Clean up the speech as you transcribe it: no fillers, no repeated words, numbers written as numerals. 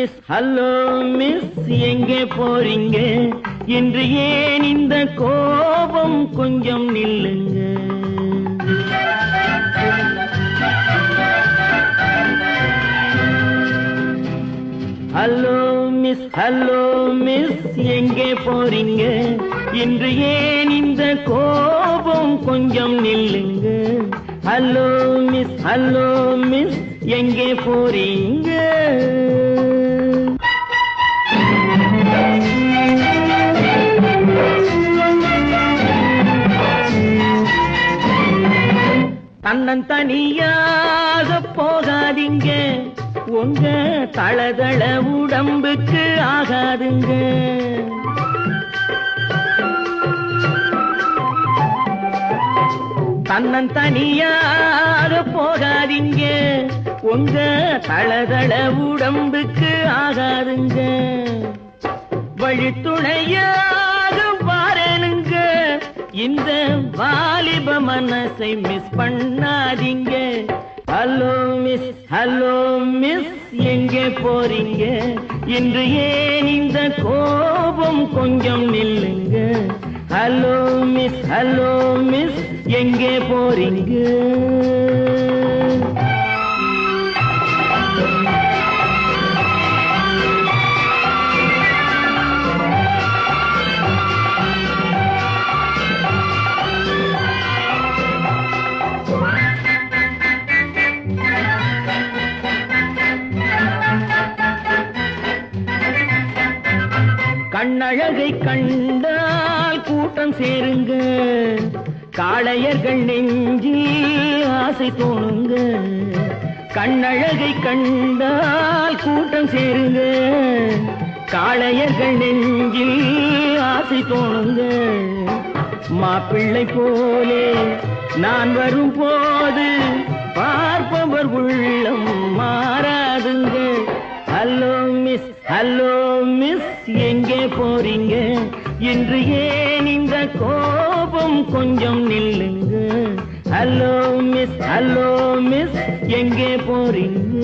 miss hello miss எங்கே போறீங்க இன்று ஏன் இந்த கோபம் கொஞ்சம் நில்லுங்க ஹலோ மிஸ் எங்கே போறீங்க இன்று ஏன் இந்த கோபம் கொஞ்சம் நில்லுங்க ஹலோ மிஸ் எங்கே போறீங்க தன்னந்தனியாக போகாதீங்க உங்க தளதள உடம்புக்கு ஆகாதுங்க தன்னந்தனியாக போகாதீங்க உங்க தளதள உடம்புக்கு ஆகாதுங்க வழித்துணையாக பாருங்க இந்த வாலிப மனசை மிஸ் பண்ணாதீங்க ஹலோ மிஸ் எங்கே போறீங்க இன்று ஏன் இந்த கோபம் கொஞ்சம் நில்லுங்க ஹலோ மிஸ் எங்கே போறீங்க கண்ணழகை கண்டால் கூட்டம் சேருங்க காளையர்கள் நெஞ்சில் ஆசை தோணுங்க கண்ணழகை கண்டால் கூட்டம் சேருங்க காளையர்கள் நெஞ்சில் ஆசை தோணுங்க மாப்பிள்ளை போலே நான் வரும் போது பார்ப்பவர் உள்ளம் மாறாதுங்க ஹலோ மிஸ் எங்கே போறீங்க இன்று ஏன் இந்த கோபம் கொஞ்சம் நில்லுங்க ஹலோ மிஸ் எங்கே போறீங்க